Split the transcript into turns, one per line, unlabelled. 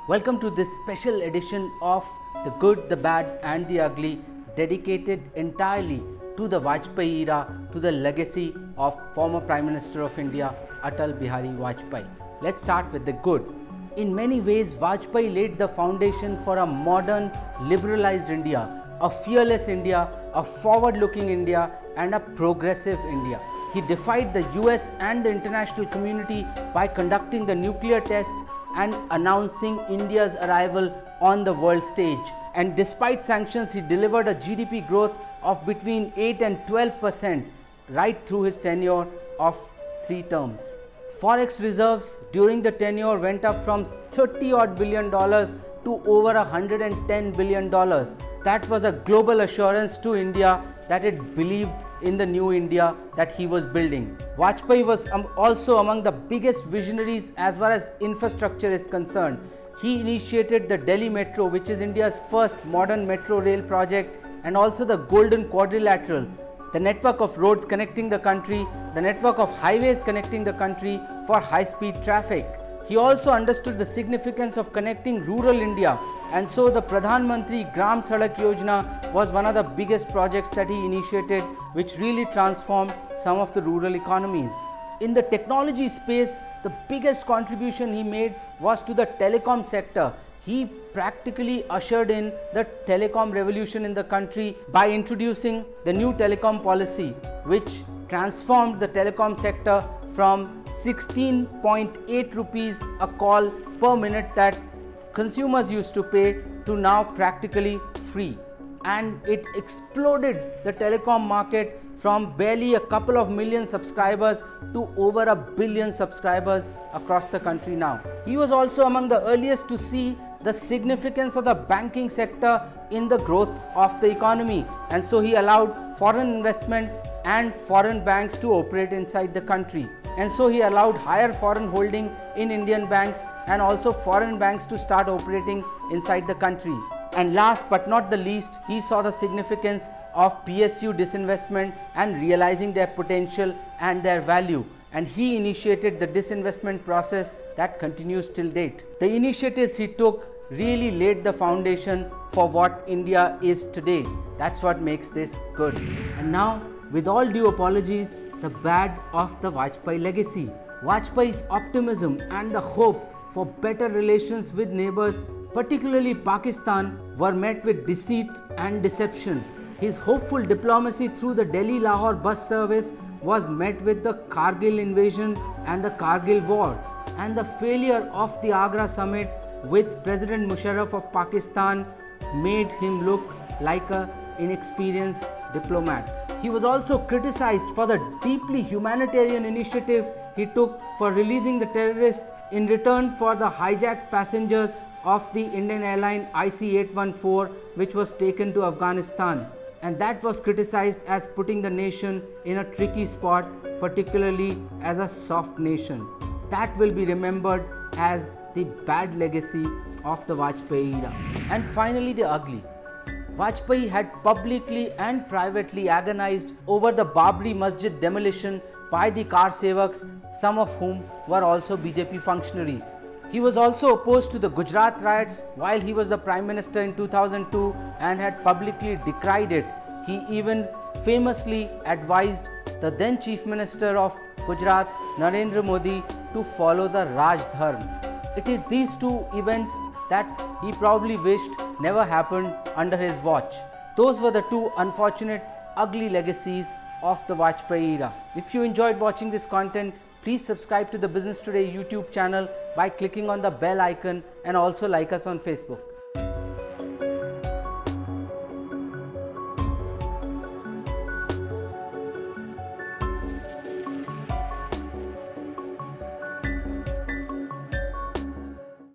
Welcome to this special edition of The Good, the Bad and the Ugly, dedicated entirely to the Vajpayee era, to the legacy of former Prime Minister of India, Atal Bihari Vajpayee. Let's start with the good. In many ways, Vajpayee laid the foundation for a modern, liberalized India, a fearless India, a forward-looking India and a progressive India. He defied the US and the international community by conducting the nuclear tests and announcing India's arrival on the world stage. And despite sanctions, he delivered a GDP growth of between 8 and 12% right through his tenure of 3 terms. Forex reserves during the tenure went up from $30 billion to over $110 billion. That was a global assurance to India that it believed in the new India that he was building. Vajpayee was also among the biggest visionaries as far as infrastructure is concerned. He initiated the Delhi Metro, which is India's first modern metro rail project, and also the Golden Quadrilateral, the network of roads connecting the country, the network of highways connecting the country for high-speed traffic. He also understood the significance of connecting rural India, and so the Pradhan Mantri Gram Sadak Yojana was one of the biggest projects that he initiated, which really transformed some of the rural economies. In the technology space, the biggest contribution he made was to the telecom sector. He practically ushered in the telecom revolution in the country by introducing the new telecom policy, which transformed the telecom sector from 16.8 rupees a call per minute that consumers used to pay to now practically free. And it exploded the telecom market from barely a couple of million subscribers to over 1 billion subscribers across the country now. He was also among the earliest to see the significance of the banking sector in the growth of the economy, and so he allowed foreign investment and foreign banks to operate inside the country. And so he allowed higher foreign holding in Indian banks and also foreign banks to start operating inside the country. And last but not the least, he saw the significance of PSU disinvestment and realizing their potential and their value. And he initiated the disinvestment process that continues till date. The initiatives he took really laid the foundation for what India is today. That's what makes this good. And now, with all due apologies, the bad of the Vajpayee legacy. Vajpayee's optimism and the hope for better relations with neighbors, particularly Pakistan, were met with deceit and deception. His hopeful diplomacy through the Delhi-Lahore bus service was met with the Kargil invasion and the Kargil war. And the failure of the Agra summit with President Musharraf of Pakistan made him look like an inexperienced diplomat. He was also criticized for the deeply humanitarian initiative he took for releasing the terrorists in return for the hijacked passengers of the Indian airline IC-814, which was taken to Afghanistan. And that was criticized as putting the nation in a tricky spot, particularly as a soft nation. That will be remembered as the bad legacy of the Vajpayee era. And finally, the ugly. Vajpayee had publicly and privately agonized over the Babri Masjid demolition by the Kar Sevaks, some of whom were also BJP functionaries. He was also opposed to the Gujarat riots while he was the Prime Minister in 2002 and had publicly decried it. He even famously advised the then Chief Minister of Gujarat, Narendra Modi, to follow the Raj Dharma. It is these two events that he probably wished never happened under his watch. Those were the two unfortunate, ugly legacies of the Vajpayee era. If you enjoyed watching this content, please subscribe to the Business Today YouTube channel by clicking on the bell icon and also like us on Facebook.